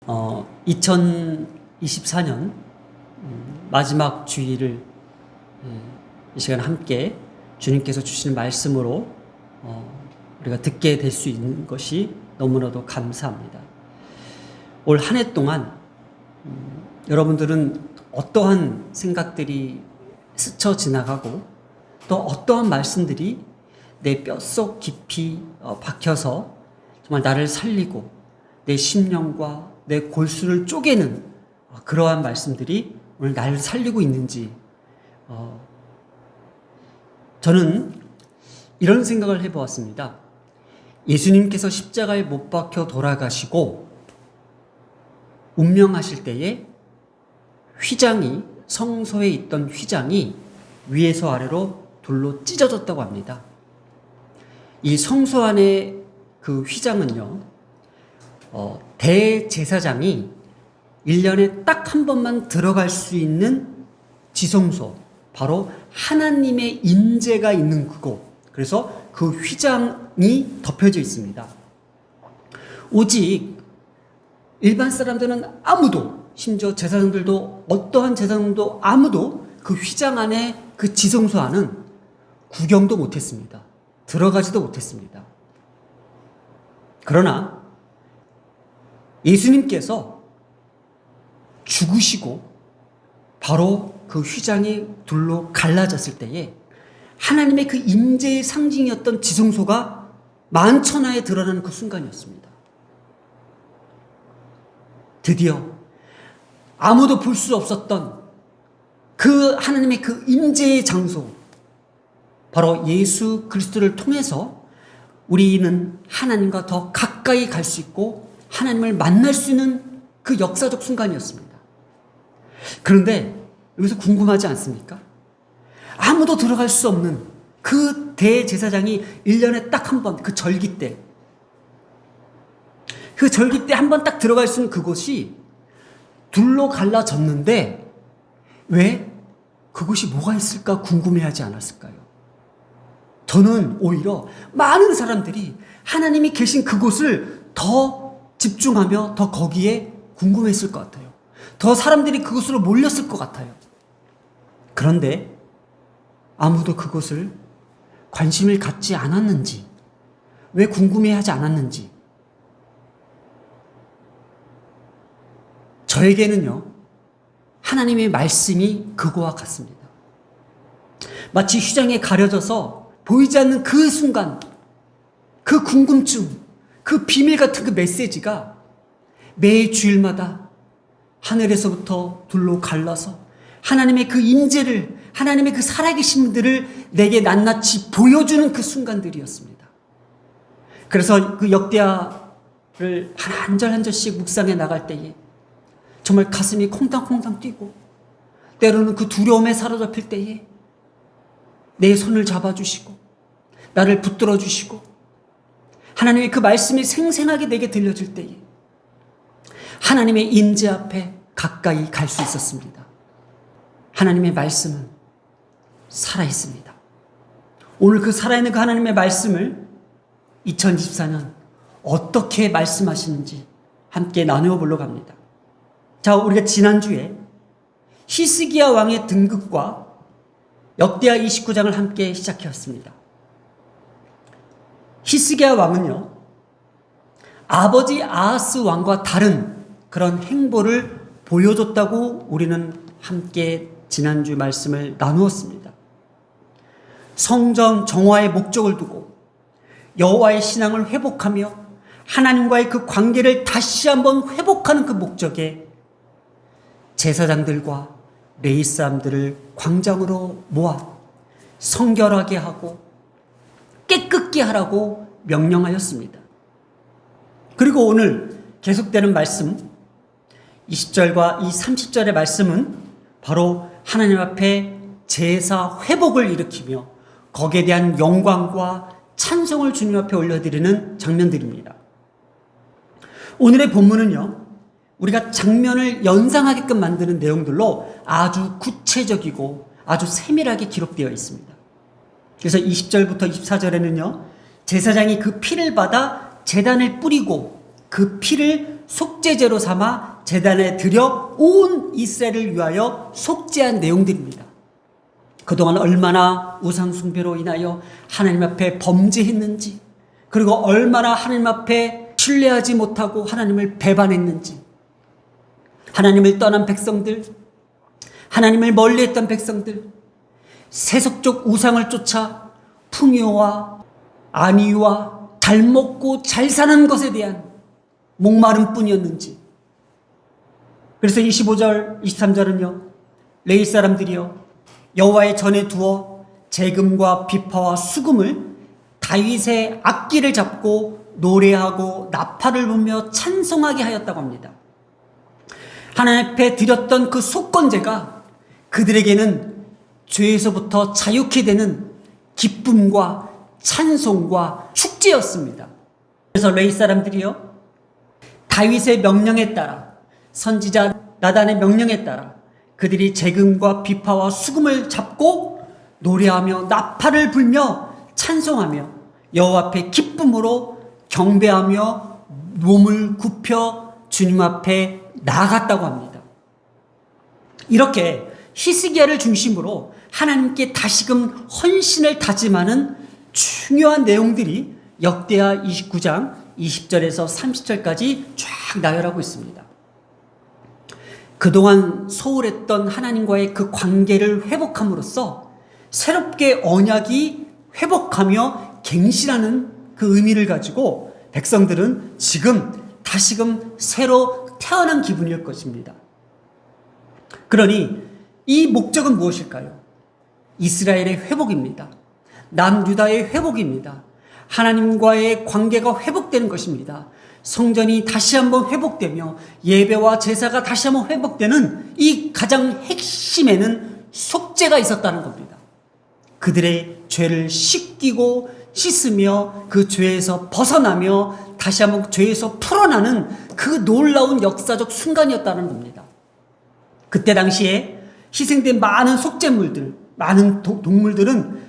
2024년 마지막 주일을 이 시간 함께 주님께서 주시는 말씀으로 우리가 듣게 될 수 있는 것이 너무나도 감사합니다. 올 한 해 동안 여러분들은 어떠한 생각들이 스쳐 지나가고 또 어떠한 말씀들이 내 뼛속 깊이 박혀서 정말 나를 살리고 내 심령과 내 골수를 쪼개는 그러한 말씀들이 오늘 나를 살리고 있는지 저는 이런 생각을 해보았습니다. 예수님께서 십자가에 못 박혀 돌아가시고 운명하실 때에 휘장이, 성소에 있던 휘장이 위에서 아래로 돌로 찢어졌다고 합니다. 이 성소 안에 그 휘장은요, 대제사장이 1년에 딱 한 번만 들어갈 수 있는 지성소, 바로 하나님의 임재가 있는 그곳, 그래서 그 휘장이 덮여져 있습니다. 오직 일반 사람들은 아무도, 심지어 제사장들도, 어떠한 제사장도 아무도 그 휘장 안에, 그 지성소 안은 구경도 못했습니다. 들어가지도 못했습니다. 그러나 예수님께서 죽으시고 바로 그 휘장이 둘로 갈라졌을 때에 하나님의 그 임재의 상징이었던 지성소가 만천하에 드러나는 그 순간이었습니다. 드디어 아무도 볼 수 없었던 그 하나님의 그 임재의 장소, 바로 예수 그리스도를 통해서 우리는 하나님과 더 가까이 갈 수 있고 하나님을 만날 수 있는 그 역사적 순간이었습니다. 그런데 여기서 궁금하지 않습니까? 아무도 들어갈 수 없는 그 대제사장이 1년에 딱 한 번, 그 절기 때, 그 절기 때 한 번 딱 들어갈 수 있는 그곳이 둘로 갈라졌는데 왜 그곳이 뭐가 있을까 궁금해하지 않았을까요? 저는 오히려 많은 사람들이 하나님이 계신 그곳을 더 집중하며 더 거기에 궁금했을 것 같아요. 더 사람들이 그곳으로 몰렸을 것 같아요. 그런데 아무도 그곳을 관심을 갖지 않았는지, 왜 궁금해하지 않았는지, 저에게는요, 하나님의 말씀이 그거와 같습니다. 마치 휘장에 가려져서 보이지 않는 그 순간, 그 궁금증, 그 비밀 같은 그 메시지가 매 주일마다 하늘에서부터 둘로 갈라서 하나님의 그 임재를, 하나님의 그 살아계신 분들을 내게 낱낱이 보여주는 그 순간들이었습니다. 그래서 그 역대하를 한 절 한 절씩 묵상해 나갈 때에 정말 가슴이 콩당콩당 뛰고, 때로는 그 두려움에 사로잡힐 때에 내 손을 잡아주시고 나를 붙들어 주시고 하나님의 그 말씀이 생생하게 내게 들려질 때에 하나님의 임재 앞에 가까이 갈 수 있었습니다. 하나님의 말씀은 살아있습니다. 오늘 그 살아있는 그 하나님의 말씀을 2024년 어떻게 말씀하시는지 함께 나누어 보려고 합니다. 자, 우리가 지난주에 히스기야 왕의 등극과 역대하 29장을 함께 시작해왔습니다. 히스기야 왕은요, 아버지 아하스 왕과 다른 그런 행보를 보여줬다고 우리는 함께 지난주 말씀을 나누었습니다. 성전 정화의 목적을 두고 여호와의 신앙을 회복하며 하나님과의 그 관계를 다시 한번 회복하는 그 목적에 제사장들과 레위 사람들을 광장으로 모아 성결하게 하고 깨끗게 하라고 명령하였습니다. 그리고 오늘 계속되는 말씀 20절과 이 30절의 말씀은 바로 하나님 앞에 제사 회복을 일으키며 거기에 대한 영광과 찬송을 주님 앞에 올려드리는 장면들입니다. 오늘의 본문은요, 우리가 장면을 연상하게끔 만드는 내용들로 아주 구체적이고 아주 세밀하게 기록되어 있습니다. 그래서 20절부터 24절에는요, 제사장이 그 피를 받아 제단을 뿌리고 그 피를 속죄제로 삼아 제단에 드려 온 이스라엘을 위하여 속죄한 내용들입니다. 그동안 얼마나 우상숭배로 인하여 하나님 앞에 범죄했는지, 그리고 얼마나 하나님 앞에 신뢰하지 못하고 하나님을 배반했는지, 하나님을 떠난 백성들, 하나님을 멀리했던 백성들, 세속적 우상을 쫓아 풍요와 안위와 잘 먹고 잘 사는 것에 대한 목마름 뿐이었는지. 그래서 25절 23절은요, 레위 사람들이요 여호와의 전에 두어 재금과 비파와 수금을 다윗의 악기를 잡고 노래하고 나팔을 불며 찬송하게 하였다고 합니다. 하나님 앞에 드렸던 그 속건제가 그들에게는 죄에서부터 자유케 되는 기쁨과 찬송과 축제였습니다. 그래서 레위 사람들이요 다윗의 명령에 따라, 선지자 나단의 명령에 따라 그들이 재금과 비파와 수금을 잡고 노래하며 나팔을 불며 찬송하며 여호와 앞에 기쁨으로 경배하며 몸을 굽혀 주님 앞에 나아갔다고 합니다. 이렇게 히스기야를 중심으로 하나님께 다시금 헌신을 다짐하는 중요한 내용들이 역대하 29장 20절에서 30절까지 쫙 나열하고 있습니다. 그동안 소홀했던 하나님과의 그 관계를 회복함으로써 새롭게 언약이 회복하며 갱신하는 그 의미를 가지고 백성들은 지금 다시금 새로 태어난 기분일 것입니다. 그러니 이 목적은 무엇일까요? 이스라엘의 회복입니다. 남유다의 회복입니다. 하나님과의 관계가 회복되는 것입니다. 성전이 다시 한번 회복되며 예배와 제사가 다시 한번 회복되는 이 가장 핵심에는 속죄가 있었다는 겁니다. 그들의 죄를 씻으며 그 죄에서 벗어나며 다시 한번 죄에서 풀어나는 그 놀라운 역사적 순간이었다는 겁니다. 그때 당시에 희생된 많은 속죄물들, 많은 동물들은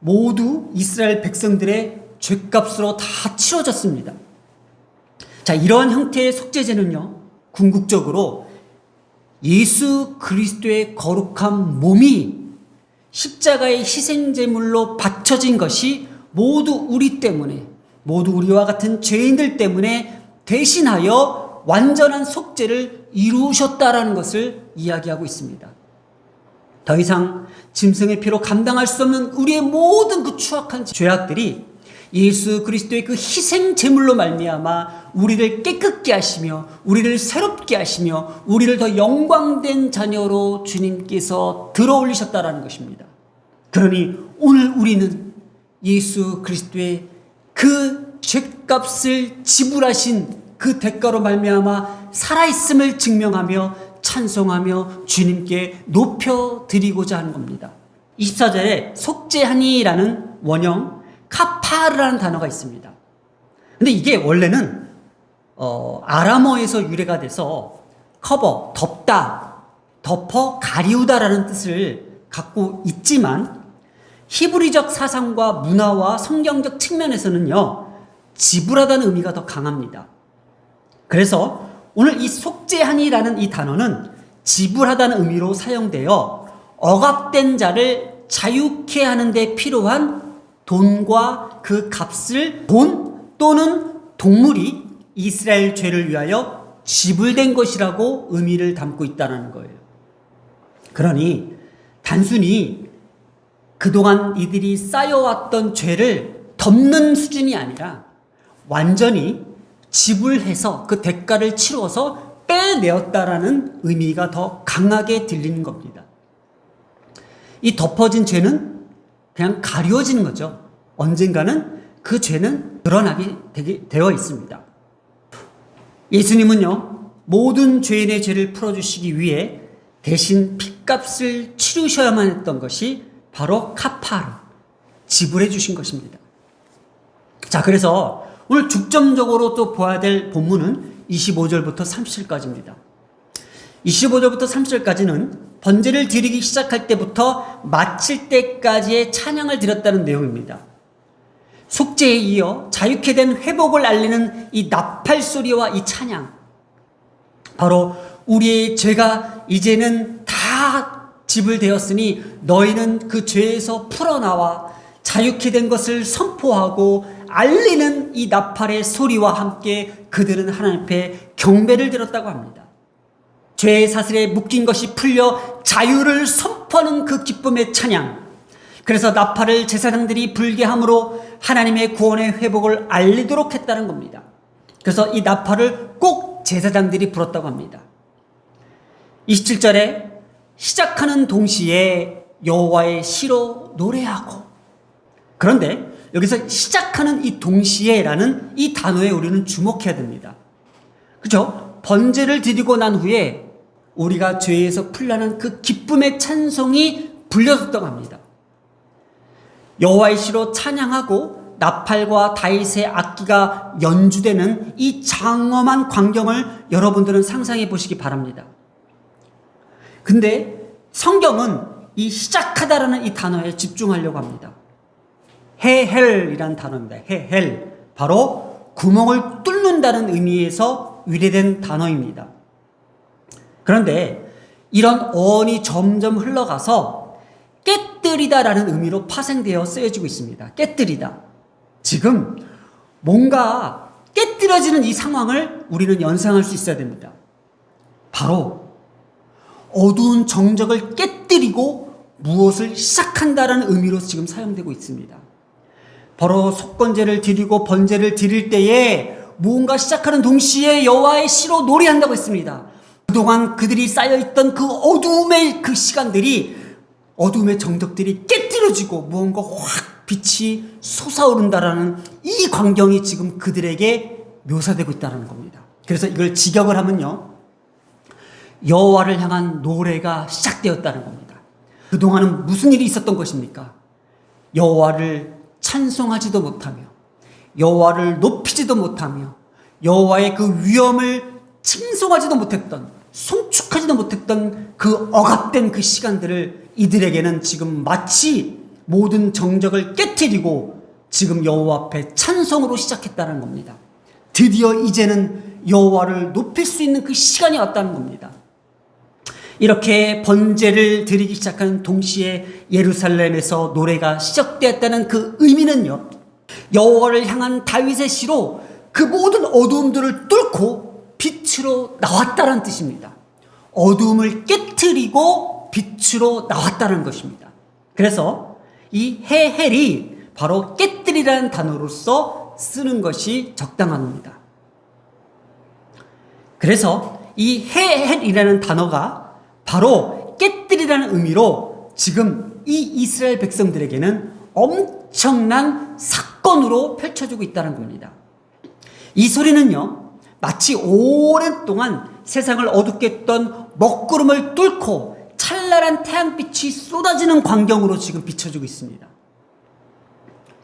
모두 이스라엘 백성들의 죄값으로 다 치러졌습니다. 자, 이러한 형태의 속죄제는요, 궁극적으로 예수 그리스도의 거룩한 몸이 십자가의 희생제물로 바쳐진 것이 모두 우리 때문에, 모두 우리와 같은 죄인들 때문에 대신하여 완전한 속죄를 이루셨다라는 것을 이야기하고 있습니다. 더 이상 짐승의 피로 감당할 수 없는 우리의 모든 그 추악한 죄악들이 예수 그리스도의 그 희생 제물로 말미암아 우리를 깨끗게 하시며 우리를 새롭게 하시며 우리를 더 영광된 자녀로 주님께서 들어올리셨다라는 것입니다. 그러니 오늘 우리는 예수 그리스도의 그 죄값을 지불하신 그 대가로 말미암아 살아있음을 증명하며 찬송하며 주님께 높여드리고자 하는 겁니다. 24절에 속죄하니라는 원형 카파르라는 단어가 있습니다. 근데 이게 원래는 아람어에서 유래가 돼서 커버, 덮다, 덮어 가리우다라는 뜻을 갖고 있지만 히브리적 사상과 문화와 성경적 측면에서는요, 지불하다는 의미가 더 강합니다. 그래서 오늘 이 속죄하니라는 이 단어는 지불하다는 의미로 사용되어 억압된 자를 자유케 하는 데 필요한 돈과 그 값을 돈 또는 동물이 이스라엘 죄를 위하여 지불된 것이라고 의미를 담고 있다는 거예요. 그러니 단순히 그동안 이들이 쌓여왔던 죄를 덮는 수준이 아니라 완전히 지불해서 그 대가를 치루어서 빼내었다라는 의미가 더 강하게 들리는 겁니다. 이 덮어진 죄는 그냥 가려지는 거죠. 언젠가는 그 죄는 드러나게 되어 있습니다. 예수님은요, 모든 죄인의 죄를 풀어주시기 위해 대신 핏값을 치르셔야만 했던 것이 바로 카파르, 지불해 주신 것입니다. 자, 그래서 오늘 중점적으로 또 보아야 될 본문은 25절부터 30절까지입니다. 25절부터 30절까지는 번제를 드리기 시작할 때부터 마칠 때까지의 찬양을 드렸다는 내용입니다. 속죄에 이어 자유케 된 회복을 알리는 이 나팔 소리와 이 찬양, 바로 우리의 죄가 이제는 다 지불되었으니 너희는 그 죄에서 풀어나와 자유케 된 것을 선포하고 알리는 이 나팔의 소리와 함께 그들은 하나님 앞에 경배를 드렸다고 합니다. 죄의 사슬에 묶인 것이 풀려 자유를 선포하는 그 기쁨의 찬양. 그래서 나팔을 제사장들이 불게 함으로 하나님의 구원의 회복을 알리도록 했다는 겁니다. 그래서 이 나팔을 꼭 제사장들이 불었다고 합니다. 27절에 시작하는 동시에 여호와의 시로 노래하고. 그런데 여기서 시작하는 이 동시에라는 이 단어에 우리는 주목해야 됩니다. 그죠? 번제를 드리고 난 후에 우리가 죄에서 풀려난 그 기쁨의 찬송이 불려졌다고 합니다. 여호와의 시로 찬양하고 나팔과 다윗의 악기가 연주되는 이 장엄한 광경을 여러분들은 상상해 보시기 바랍니다. 근데 성경은 이 시작하다라는 이 단어에 집중하려고 합니다. 헤헬이라는 단어입니다. 헤헬. 바로 구멍을 뚫는다는 의미에서 유래된 단어입니다. 그런데 이런 어원이 점점 흘러가서 깨뜨리다라는 의미로 파생되어 쓰여지고 있습니다. 깨뜨리다. 지금 뭔가 깨뜨려지는 이 상황을 우리는 연상할 수 있어야 됩니다. 바로 어두운 정적을 깨뜨리고 무엇을 시작한다라는 의미로 지금 사용되고 있습니다. 바로 속건제를 드리고 번제를 드릴 때에 무언가 시작하는 동시에 여호와의 시로 노래한다고 했습니다. 그동안 그들이 쌓여있던 그 어두움의 그 시간들이, 어두움의 정적들이 깨뜨려지고 무언가 확 빛이 솟아오른다라는 이 광경이 지금 그들에게 묘사되고 있다는 겁니다. 그래서 이걸 직역을 하면요, 여호와를 향한 노래가 시작되었다는 겁니다. 그동안은 무슨 일이 있었던 것입니까? 여호와를 찬송하지도 못하며 여호와를 높이지도 못하며 여호와의 그 위엄을 칭송하지도 못했던, 송축하지도 못했던 그 억압된 그 시간들을 이들에게는 지금 마치 모든 정적을 깨트리고 지금 여호와 앞에 찬송으로 시작했다는 겁니다. 드디어 이제는 여호와를 높일 수 있는 그 시간이 왔다는 겁니다. 이렇게 번제를 드리기 시작한 동시에 예루살렘에서 노래가 시작되었다는 그 의미는요, 여호와를 향한 다윗의 시로 그 모든 어두움들을 뚫고 빛으로 나왔다는 뜻입니다. 어두움을 깨트리고 빛으로 나왔다는 것입니다. 그래서 이 헤헬이 바로 깨뜨리라는 단어로서 쓰는 것이 적당합니다. 그래서 이 헤헬이라는 단어가 바로 깨뜨리라는 의미로 지금 이 이스라엘 백성들에게는 엄청난 사건으로 펼쳐지고 있다는 겁니다. 이 소리는요, 마치 오랜 동안 세상을 어둡게 했던 먹구름을 뚫고 찬란한 태양빛이 쏟아지는 광경으로 지금 비춰지고 있습니다.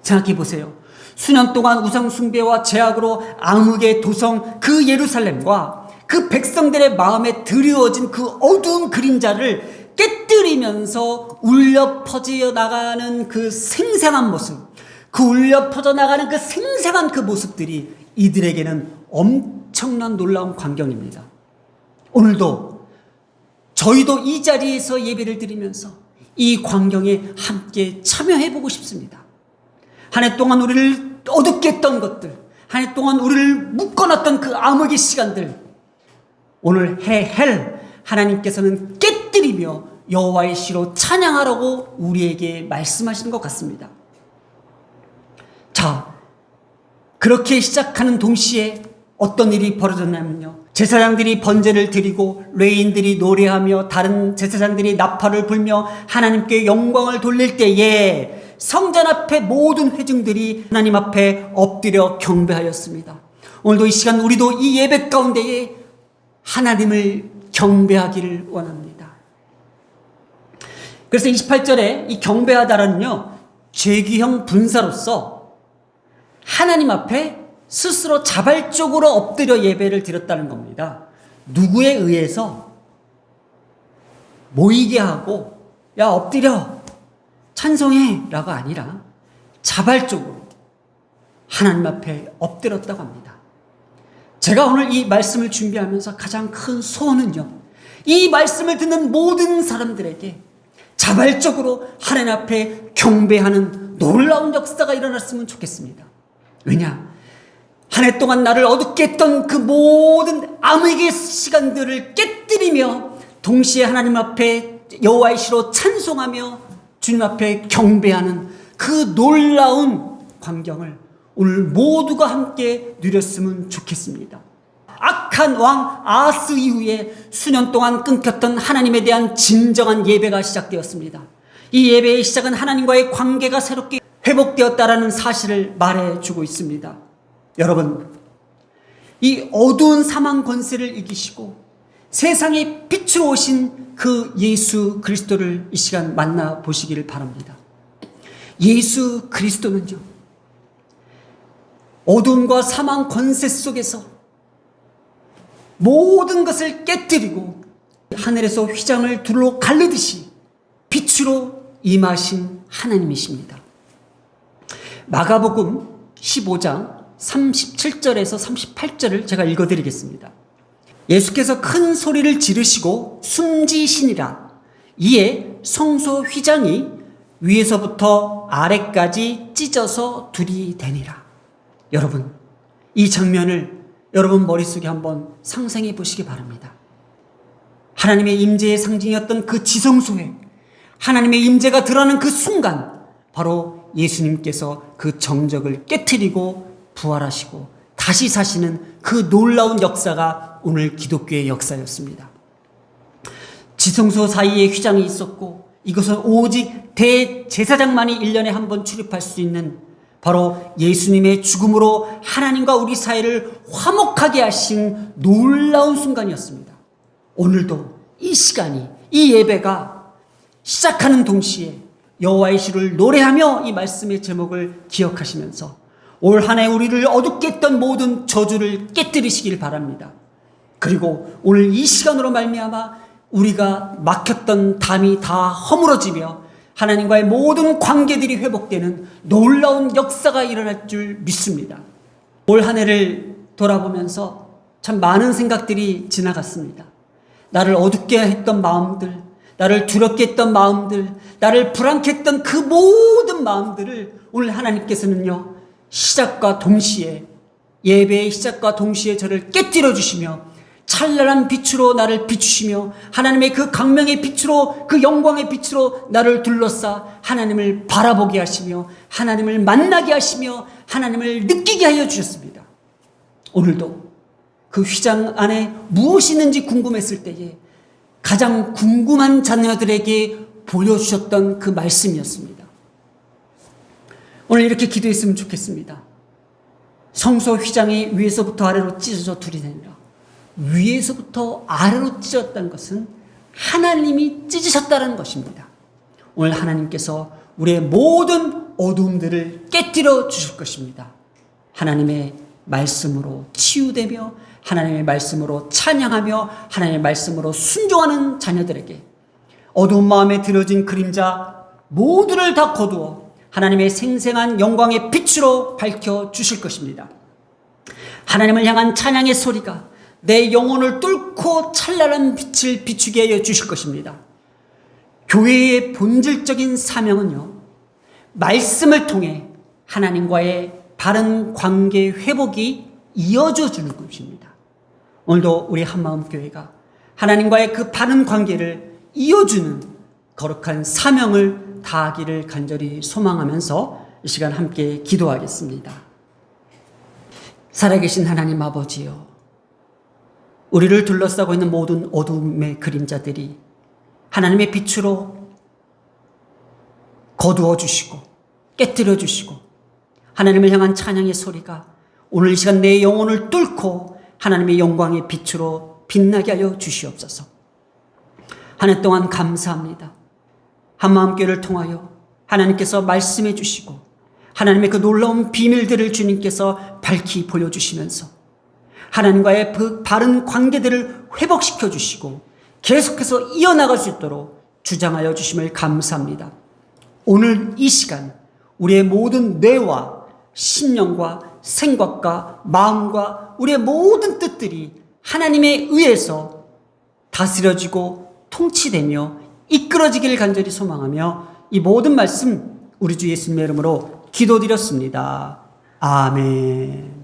생각해 보세요. 수년 동안 우상 숭배와 제약으로 암흑의 도성 그 예루살렘과 그 백성들의 마음에 드리워진 그 어두운 그림자를 깨뜨리면서 울려 퍼져 나가는 그 생생한 모습, 그 울려 퍼져 나가는 그 생생한 그 모습들이 이들에게는 엄청난 놀라운 광경입니다. 오늘도 저희도 이 자리에서 예배를 드리면서 이 광경에 함께 참여해보고 싶습니다. 한 해 동안 우리를 어둡게 했던 것들, 한 해 동안 우리를 묶어놨던 그 암흑의 시간들, 오늘 헤헬, 하나님께서는 깨뜨리며 여호와의 시로 찬양하라고 우리에게 말씀하신 것 같습니다. 자, 그렇게 시작하는 동시에 어떤 일이 벌어졌냐면요, 제사장들이 번제를 드리고 레위인들이 노래하며 다른 제사장들이 나팔을 불며 하나님께 영광을 돌릴 때에 성전 앞에 모든 회중들이 하나님 앞에 엎드려 경배하였습니다. 오늘도 이 시간 우리도 이 예배 가운데에 하나님을 경배하기를 원합니다. 그래서 28절에 이 경배하다라는요, 죄기형 분사로서 하나님 앞에 스스로 자발적으로 엎드려 예배를 드렸다는 겁니다. 누구에 의해서 모이게 하고 야 엎드려 찬송해 라가 아니라 자발적으로 하나님 앞에 엎드렸다고 합니다. 제가 오늘 이 말씀을 준비하면서 가장 큰 소원은요, 이 말씀을 듣는 모든 사람들에게 자발적으로 하나님 앞에 경배하는 놀라운 역사가 일어났으면 좋겠습니다. 왜냐? 한 해 동안 나를 어둡게 했던 그 모든 암흑의 시간들을 깨뜨리며 동시에 하나님 앞에 여호와의 시로 찬송하며 주님 앞에 경배하는 그 놀라운 광경을 오늘 모두가 함께 누렸으면 좋겠습니다. 악한 왕 아하스 이후에 수년 동안 끊겼던 하나님에 대한 진정한 예배가 시작되었습니다. 이 예배의 시작은 하나님과의 관계가 새롭게 회복되었다라는 사실을 말해주고 있습니다. 여러분, 이 어두운 사망 권세를 이기시고 세상의 빛으로 오신 그 예수 그리스도를 이 시간 만나보시기를 바랍니다. 예수 그리스도는요, 어둠과 사망 권세 속에서 모든 것을 깨뜨리고 하늘에서 휘장을 둘로 가르듯이 빛으로 임하신 하나님이십니다. 마가복음 15장 37절에서 38절을 제가 읽어드리겠습니다. 예수께서 큰 소리를 지르시고 숨지시니라. 이에 성소 휘장이 위에서부터 아래까지 찢어서 둘이 되니라. 여러분, 이 장면을 여러분 머릿속에 한번 상상해 보시기 바랍니다. 하나님의 임재의 상징이었던 그 지성소에 하나님의 임재가 드러나는 그 순간, 바로 예수님께서 그 정적을 깨트리고 부활하시고 다시 사시는 그 놀라운 역사가 오늘 기독교의 역사였습니다. 지성소 사이에 휘장이 있었고 이것은 오직 대제사장만이 1년에 한 번 출입할 수 있는 바로 예수님의 죽음으로 하나님과 우리 사이를 화목하게 하신 놀라운 순간이었습니다. 오늘도 이 시간이, 이 예배가 시작하는 동시에 여호와의 시를 노래하며 이 말씀의 제목을 기억하시면서 올 한 해 우리를 어둡게 했던 모든 저주를 깨뜨리시길 바랍니다. 그리고 오늘 이 시간으로 말미암아 우리가 막혔던 담이 다 허물어지며 하나님과의 모든 관계들이 회복되는 놀라운 역사가 일어날 줄 믿습니다. 올 한 해를 돌아보면서 참 많은 생각들이 지나갔습니다. 나를 어둡게 했던 마음들, 나를 두렵게 했던 마음들, 나를 불안케 했던 그 모든 마음들을 오늘 하나님께서는요, 시작과 동시에, 예배의 시작과 동시에 저를 깨뜨려 주시며 찬란한 빛으로 나를 비추시며 하나님의 그 강명의 빛으로, 그 영광의 빛으로 나를 둘러싸 하나님을 바라보게 하시며 하나님을 만나게 하시며 하나님을 느끼게 하여 주셨습니다. 오늘도 그 휘장 안에 무엇이 있는지 궁금했을 때에 가장 궁금한 자녀들에게 보여주셨던 그 말씀이었습니다. 오늘 이렇게 기도했으면 좋겠습니다. 성소 휘장이 위에서부터 아래로 찢어져 둘이 되니라. 위에서부터 아래로 찢어졌다는 것은 하나님이 찢으셨다는 것입니다. 오늘 하나님께서 우리의 모든 어두움들을 깨뜨려 주실 것입니다. 하나님의 말씀으로 치유되며 하나님의 말씀으로 찬양하며 하나님의 말씀으로 순종하는 자녀들에게 어두운 마음에 들어진 그림자 모두를 다 거두어 하나님의 생생한 영광의 빛으로 밝혀 주실 것입니다. 하나님을 향한 찬양의 소리가 내 영혼을 뚫고 찬란한 빛을 비추게 하여 주실 것입니다. 교회의 본질적인 사명은요, 말씀을 통해 하나님과의 바른 관계 회복이 이어져 주는 것입니다. 오늘도 우리 한마음교회가 하나님과의 그 바른 관계를 이어주는 거룩한 사명을 다하기를 간절히 소망하면서 이 시간 함께 기도하겠습니다. 살아계신 하나님 아버지요, 우리를 둘러싸고 있는 모든 어둠의 그림자들이 하나님의 빛으로 거두어 주시고 깨뜨려 주시고 하나님을 향한 찬양의 소리가 오늘 이 시간 내 영혼을 뚫고 하나님의 영광의 빛으로 빛나게 하여 주시옵소서. 한 해 동안 감사합니다. 한마음교회를 통하여 하나님께서 말씀해 주시고 하나님의 그 놀라운 비밀들을 주님께서 밝히 보여주시면서 하나님과의 그 바른 관계들을 회복시켜 주시고 계속해서 이어나갈 수 있도록 주장하여 주심을 감사합니다. 오늘 이 시간 우리의 모든 뇌와 심령과 생각과 마음과 우리의 모든 뜻들이 하나님에 의해서 다스려지고 통치되며 이끌어지기를 간절히 소망하며 이 모든 말씀 우리 주 예수님의 이름으로 기도드렸습니다. 아멘.